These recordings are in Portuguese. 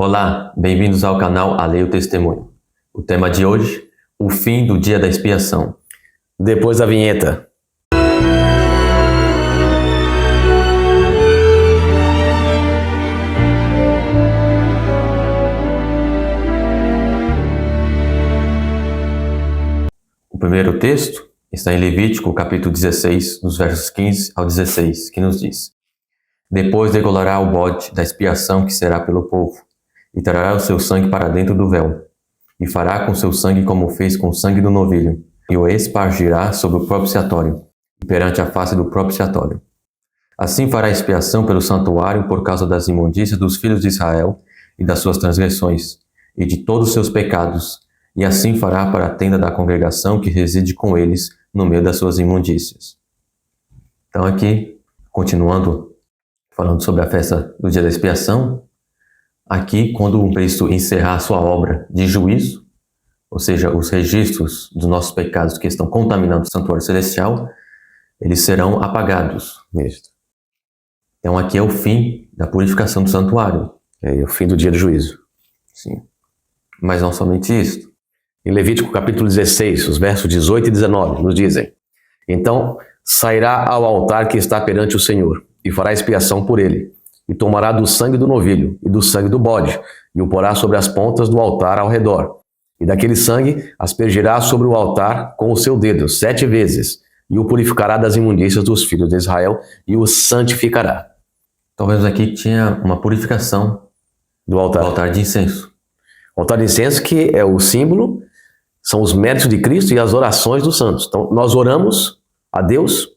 Olá, bem-vindos ao canal A Lei e o Testemunho. O tema de hoje, o fim do dia da expiação. Depois da vinheta. O primeiro texto está em Levítico, capítulo 16, dos versos 15 ao 16, que nos diz: Depois degolará o bode da expiação que será pelo povo, e trará o seu sangue para dentro do véu, e fará com seu sangue como fez com o sangue do novilho, e o espargirá sobre o propiciatório, e perante a face do propiciatório. Assim fará expiação pelo santuário por causa das imundícias dos filhos de Israel e das suas transgressões, e de todos os seus pecados, e assim fará para a tenda da congregação que reside com eles no meio das suas imundícias. Então aqui, continuando, falando sobre a festa do dia da expiação, aqui quando o Cristo encerrar a sua obra de juízo, ou seja, os registros dos nossos pecados que estão contaminando o santuário celestial, eles serão apagados. Isso. Então aqui é o fim da purificação do santuário. É o fim do dia do juízo. Sim. Mas não somente isso. Em Levítico capítulo 16, os versos 18 e 19, nos dizem: Então sairá ao altar que está perante o Senhor, e fará expiação por ele, e tomará do sangue do novilho e do sangue do bode, e o porá sobre as pontas do altar ao redor. E daquele sangue aspergirá sobre o altar com o seu dedo 7 vezes, e o purificará das imundícias dos filhos de Israel, e o santificará. Então vemos aqui que tinha uma purificação Do altar. do altar de incenso. O altar de incenso, que é o símbolo, são os méritos de Cristo e as orações dos santos. Então, nós oramos a Deus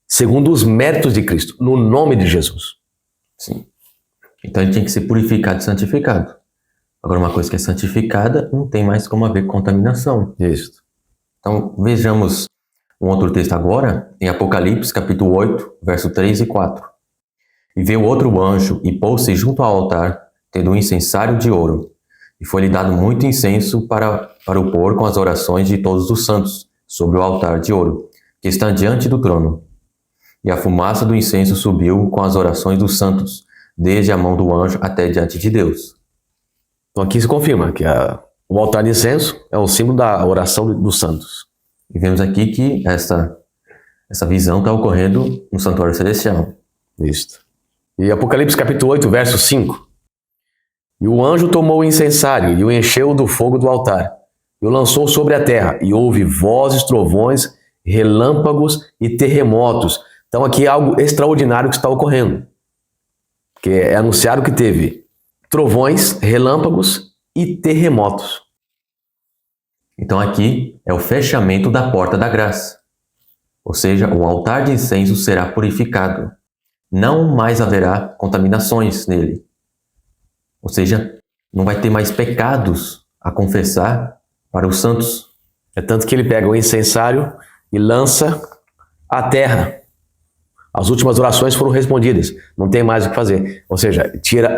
segundo os méritos de Cristo, no nome de Jesus. Sim. Então ele tinha que ser purificado e santificado. Agora, uma coisa que é santificada não tem mais como haver contaminação. Isso. Então, vejamos um outro texto agora, em Apocalipse, capítulo 8, verso 3 e 4. E veio outro anjo e pôs-se junto ao altar, tendo um incensário de ouro. E foi-lhe dado muito incenso para o pôr com as orações de todos os santos, sobre o altar de ouro, que está diante do trono. E a fumaça do incenso subiu com as orações dos santos, desde a mão do anjo até diante de Deus. Então aqui se confirma que o altar de incenso é o símbolo da oração dos santos. E vemos aqui que essa visão está ocorrendo no santuário celestial. Isso. E Apocalipse capítulo 8, verso 5. E o anjo tomou o incensário e o encheu do fogo do altar, e o lançou sobre a terra, e houve vozes, trovões, relâmpagos e terremotos. Então aqui é algo extraordinário que está ocorrendo. Que é anunciado que teve trovões, relâmpagos e terremotos. Então aqui é o fechamento da porta da graça. Ou seja, o altar de incenso será purificado. Não mais haverá contaminações nele. Ou seja, não vai ter mais pecados a confessar para os santos. É tanto que ele pega o incensário e lança à terra. As últimas orações foram respondidas. Não tem mais o que fazer. Ou seja,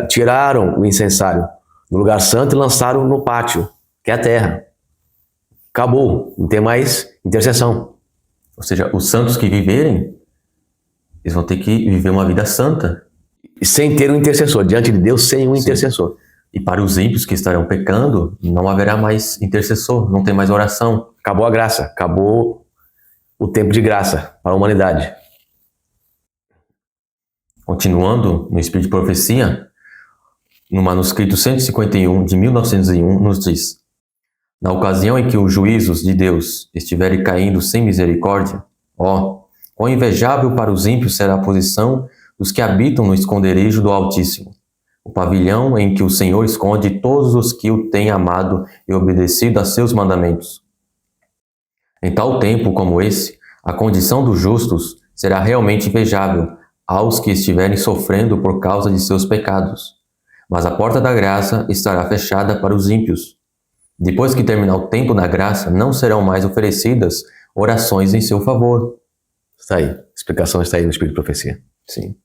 tiraram o incensário do lugar santo e lançaram no pátio, que é a terra. Acabou. Não tem mais intercessão. Ou seja, os santos que viverem, eles vão ter que viver uma vida santa. Sem ter um intercessor, diante de Deus, sem um intercessor. E para os ímpios que estarão pecando, não haverá mais intercessor, não tem mais oração. Acabou a graça, acabou o tempo de graça para a humanidade. Continuando no Espírito de Profecia, no manuscrito 151 de 1901, nos diz: Na ocasião em que os juízos de Deus estiverem caindo sem misericórdia, quão invejável para os ímpios será a posição dos que habitam no esconderijo do Altíssimo, o pavilhão em que o Senhor esconde todos os que o têm amado e obedecido a seus mandamentos. Em tal tempo como esse, a condição dos justos será realmente invejável aos que estiverem sofrendo por causa de seus pecados. Mas a porta da graça estará fechada para os ímpios. Depois que terminar o tempo da graça, não serão mais oferecidas orações em seu favor. Está aí, a explicação está aí no Espírito de Profecia. Sim.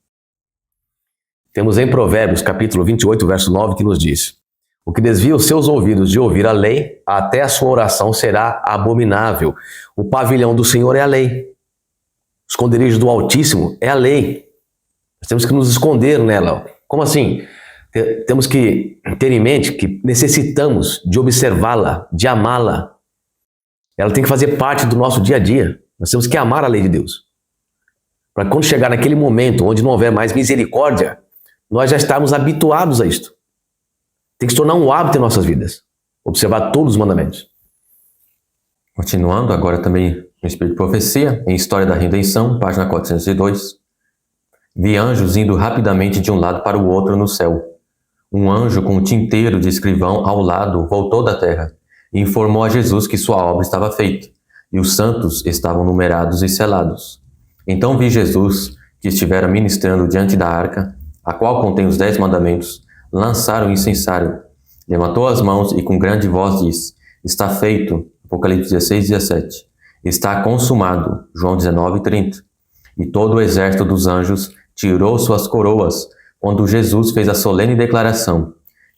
Temos em Provérbios, capítulo 28, verso 9, que nos diz: O que desvia os seus ouvidos de ouvir a lei, até a sua oração será abominável. O pavilhão do Senhor é a lei. O esconderijo do Altíssimo é a lei. Nós temos que nos esconder nela. Como assim? Temos que ter em mente que necessitamos de observá-la, de amá-la. Ela tem que fazer parte do nosso dia a dia. Nós temos que amar a lei de Deus. Para quando chegar naquele momento onde não houver mais misericórdia, nós já estarmos habituados a isto. Tem que se tornar um hábito em nossas vidas. Observar todos os mandamentos. Continuando, agora também no Espírito de Profecia, em História da Redenção, página 402. Vi anjos indo rapidamente de um lado para o outro no céu. Um anjo com um tinteiro de escrivão ao lado voltou da terra e informou a Jesus que sua obra estava feita, e os santos estavam numerados e selados. Então vi Jesus, que estivera ministrando diante da arca, a qual contém os 10 mandamentos, lançar o incensário. Levantou as mãos e com grande voz disse: Está feito. Apocalipse 16, 17. Está consumado. João 19, 30. E todo o exército dos anjos tirou suas coroas, quando Jesus fez a solene declaração: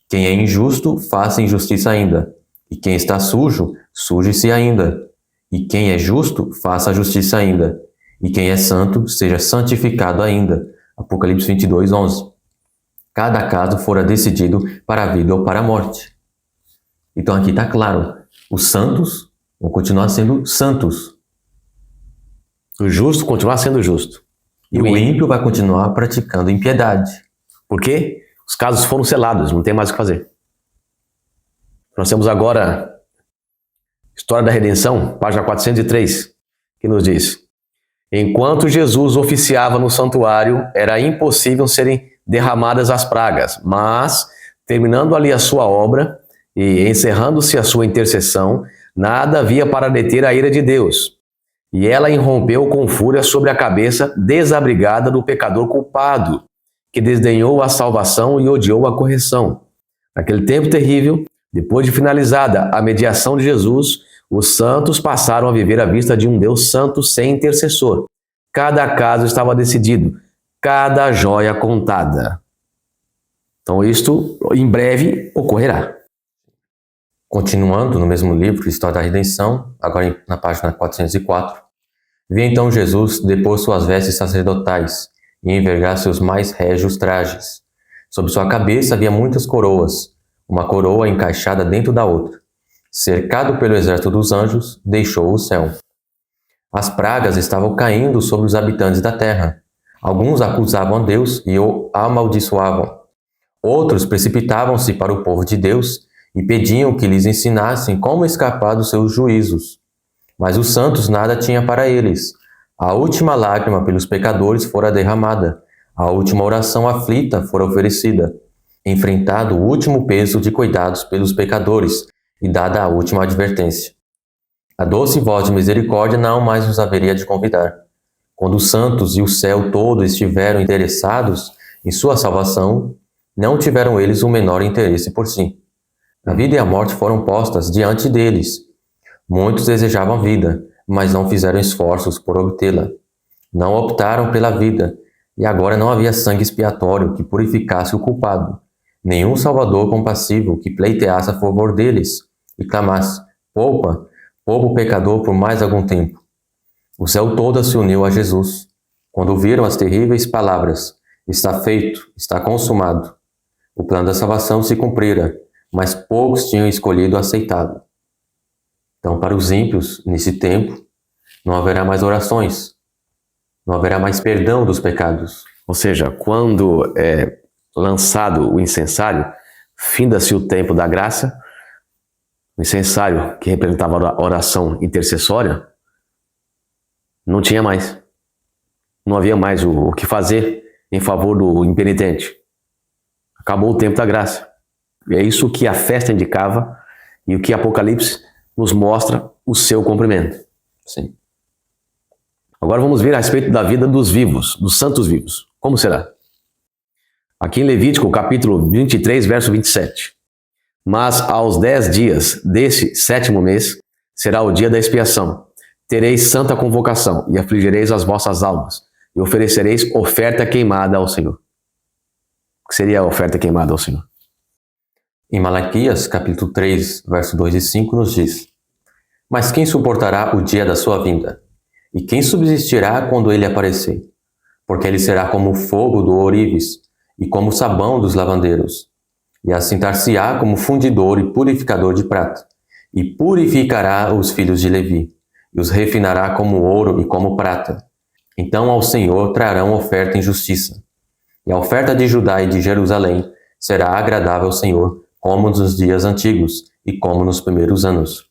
Quem é injusto, faça injustiça ainda. E quem está sujo, suje-se ainda. E quem é justo, faça a justiça ainda. E quem é santo, seja santificado ainda. Apocalipse 22, 11. Cada caso fora decidido para a vida ou para a morte. Então aqui está claro, os santos vão continuar sendo santos. O justo continuar sendo justo. E o ímpio vai continuar praticando impiedade. Por quê? Os casos foram selados, não tem mais o que fazer. Nós temos agora História da Redenção, página 403, que nos diz: Enquanto Jesus oficiava no santuário, era impossível serem derramadas as pragas, mas, terminando ali a sua obra e encerrando-se a sua intercessão, nada havia para deter a ira de Deus. E ela irrompeu com fúria sobre a cabeça desabrigada do pecador culpado, que desdenhou a salvação e odiou a correção. Naquele tempo terrível, depois de finalizada a mediação de Jesus, os santos passaram a viver à vista de um Deus santo sem intercessor. Cada caso estava decidido, cada joia contada. Então isto em breve ocorrerá. Continuando no mesmo livro, História da Redenção, agora na página 404. Vi então Jesus depor suas vestes sacerdotais e envergar seus mais régios trajes. Sobre sua cabeça havia muitas coroas, uma coroa encaixada dentro da outra. Cercado pelo exército dos anjos, deixou o céu. As pragas estavam caindo sobre os habitantes da terra. Alguns acusavam a Deus e o amaldiçoavam. Outros precipitavam-se para o povo de Deus e pediam que lhes ensinassem como escapar dos seus juízos. Mas os santos nada tinham para eles. A última lágrima pelos pecadores fora derramada. A última oração aflita fora oferecida. Enfrentado o último peso de cuidados pelos pecadores e dada a última advertência. A doce voz de misericórdia não mais nos haveria de convidar. Quando os santos e o céu todo estiveram interessados em sua salvação, não tiveram eles o menor interesse por si. A vida e a morte foram postas diante deles. Muitos desejavam a vida, mas não fizeram esforços por obtê-la. Não optaram pela vida, e agora não havia sangue expiatório que purificasse o culpado. Nenhum salvador compassivo que pleiteasse a favor deles e clamasse: poupa o pecador por mais algum tempo. O céu todo se uniu a Jesus, quando ouviram as terríveis palavras: está feito, está consumado. O plano da salvação se cumprira, mas poucos tinham escolhido aceitá-lo. Então, para os ímpios, nesse tempo, não haverá mais orações, não haverá mais perdão dos pecados. Ou seja, quando é lançado o incensário, finda-se o tempo da graça. O incensário, que representava a oração intercessória, não tinha mais. Não havia mais o que fazer em favor do impenitente. Acabou o tempo da graça. E é isso que a festa indicava e o que Apocalipse nos mostra o seu cumprimento. Sim. Agora vamos ver a respeito da vida dos vivos, dos santos vivos. Como será? Aqui em Levítico, capítulo 23, verso 27. Mas aos 10 dias desse 7º mês será o dia da expiação. Tereis santa convocação e afligireis as vossas almas e oferecereis oferta queimada ao Senhor. O que seria a oferta queimada ao Senhor? Em Malaquias, capítulo 3, verso 2 e 5, nos diz: Mas quem suportará o dia da sua vinda? E quem subsistirá quando ele aparecer? Porque ele será como o fogo do ourives e como o sabão dos lavandeiros. e assentar-se-á como fundidor e purificador de prata, e purificará os filhos de Levi, e os refinará como ouro e como prata. Então ao Senhor trarão oferta em justiça. E a oferta de Judá e de Jerusalém será agradável ao Senhor, como nos dias antigos, e como nos primeiros anos.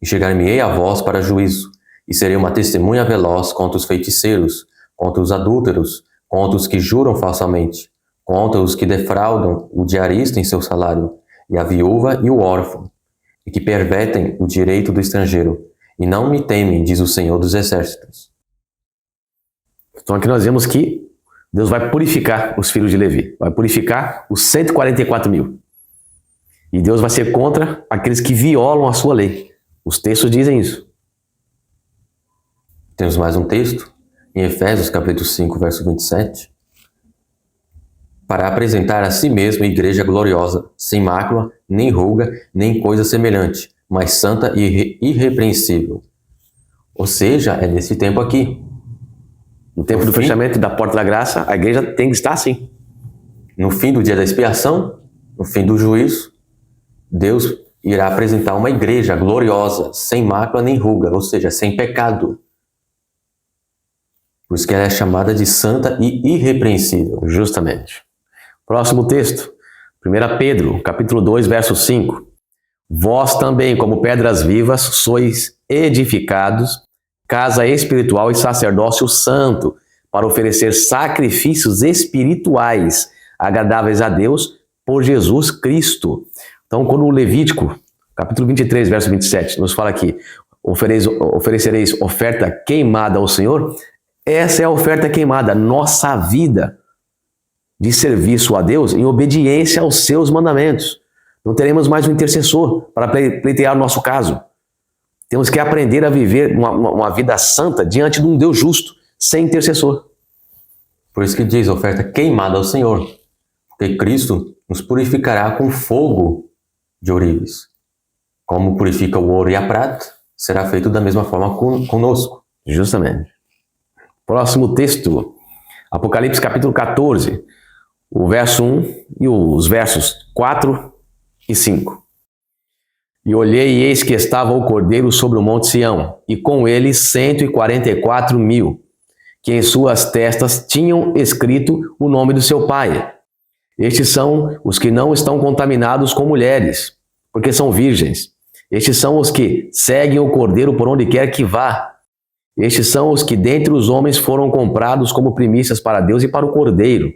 E chegar-me-ei a vós para juízo, e serei uma testemunha veloz contra os feiticeiros, contra os adúlteros, contra os que juram falsamente, contra os que defraudam o diarista em seu salário, e a viúva e o órfão, e que pervertem o direito do estrangeiro, e não me temem, diz o Senhor dos Exércitos. Então aqui nós vemos que Deus vai purificar os filhos de Levi, vai purificar os 144 mil. E Deus vai ser contra aqueles que violam a sua lei. Os textos dizem isso. Temos mais um texto, em Efésios capítulo 5, verso 27. Para apresentar a si mesmo igreja gloriosa, sem mácula, nem ruga, nem coisa semelhante, mas santa e irrepreensível. Ou seja, é nesse tempo aqui. No tempo do fechamento da porta da graça, a igreja tem que estar assim. No fim do dia da expiação, no fim do juízo, Deus irá apresentar uma igreja gloriosa, sem mácula nem ruga, ou seja, sem pecado. Por isso que ela é chamada de santa e irrepreensível. Justamente. Próximo texto, 1 Pedro, capítulo 2, verso 5. Vós também, como pedras vivas, sois edificados, casa espiritual e sacerdócio santo, para oferecer sacrifícios espirituais, agradáveis a Deus, por Jesus Cristo. Então, quando o Levítico, capítulo 23, verso 27, nos fala aqui, oferecereis oferta queimada ao Senhor, essa é a oferta queimada, nossa vida de serviço a Deus em obediência aos seus mandamentos. Não teremos mais um intercessor para pleitear o nosso caso. Temos que aprender a viver uma vida santa diante de um Deus justo, sem intercessor. Por isso que diz oferta queimada ao Senhor, porque Cristo nos purificará com fogo de ourives. Como purifica o ouro e a prata, será feito da mesma forma conosco. Justamente. Próximo texto, Apocalipse capítulo 14, o verso 1 e os versos 4 e 5. E olhei e eis que estava o Cordeiro sobre o monte Sião, e com ele 144 mil, que em suas testas tinham escrito o nome do seu Pai. Estes são os que não estão contaminados com mulheres, porque são virgens. Estes são os que seguem o Cordeiro por onde quer que vá. Estes são os que dentre os homens foram comprados como primícias para Deus e para o Cordeiro.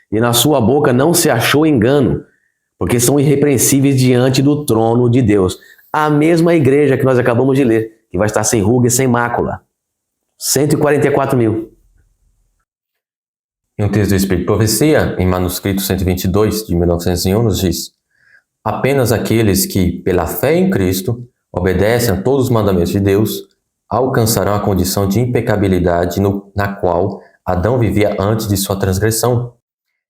E na sua boca não se achou engano, porque são irrepreensíveis diante do trono de Deus. A mesma igreja que nós acabamos de ler, que vai estar sem ruga e sem mácula. 144 mil. Em um texto do Espírito de Profecia, em manuscrito 122, de 1901, nos diz: apenas aqueles que, pela fé em Cristo, obedecem a todos os mandamentos de Deus, alcançarão a condição de impecabilidade na qual Adão vivia antes de sua transgressão.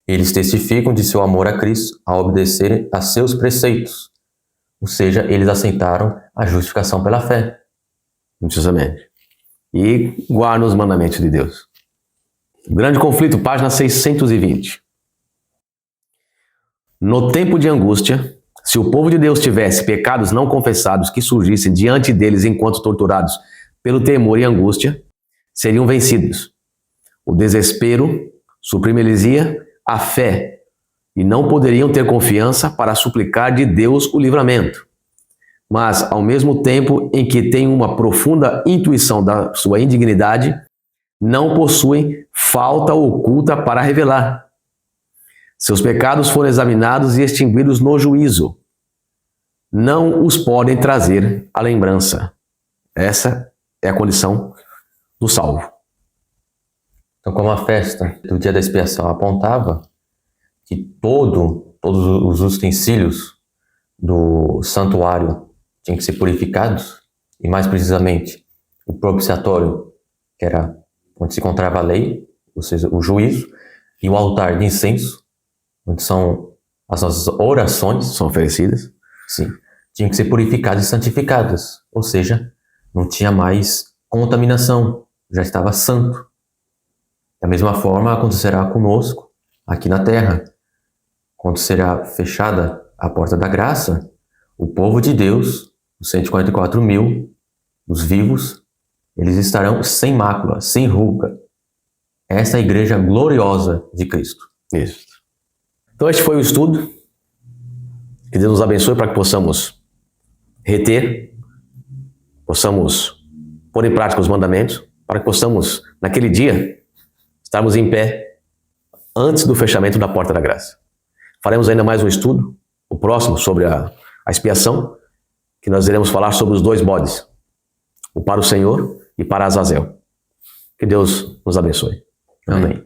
Eles testificam de seu amor a Cristo ao obedecerem a seus preceitos. Ou seja, eles aceitaram a justificação pela fé. Justamente. E guardam os mandamentos de Deus. Grande conflito, página 620. No tempo de angústia, se o povo de Deus tivesse pecados não confessados que surgissem diante deles enquanto torturados pelo temor e angústia, seriam vencidos. O desespero suprime-lhes-ia a fé, e não poderiam ter confiança para suplicar de Deus o livramento. Mas, ao mesmo tempo em que têm uma profunda intuição da sua indignidade, não possuem falta oculta para revelar. Seus pecados foram examinados e extinguidos no juízo. Não os podem trazer à lembrança. Essa é a condição do salvo. Então, como a festa do dia da expiação apontava que todos os utensílios do santuário tinham que ser purificados, e mais precisamente o propiciatório, que era onde se encontrava a lei, ou seja, o juízo, e o altar de incenso, onde são as nossas orações, São oferecidas. sim, tinham que ser purificadas e santificadas, ou seja, não tinha mais contaminação, já estava santo. Da mesma forma acontecerá conosco aqui na terra. quando será fechada a porta da graça, o povo de Deus, os 144 mil, os vivos, eles estarão sem mácula, sem ruga. Essa é a igreja gloriosa de Cristo. Isso. Então este foi o estudo. Que Deus nos abençoe para que possamos reter, possamos pôr em prática os mandamentos, para que possamos, naquele dia, estarmos em pé antes do fechamento da porta da graça. Faremos ainda mais um estudo, o próximo, sobre a expiação, que nós iremos falar sobre os 2 bodes, o para o Senhor e para Azazel. Que Deus nos abençoe. Amém.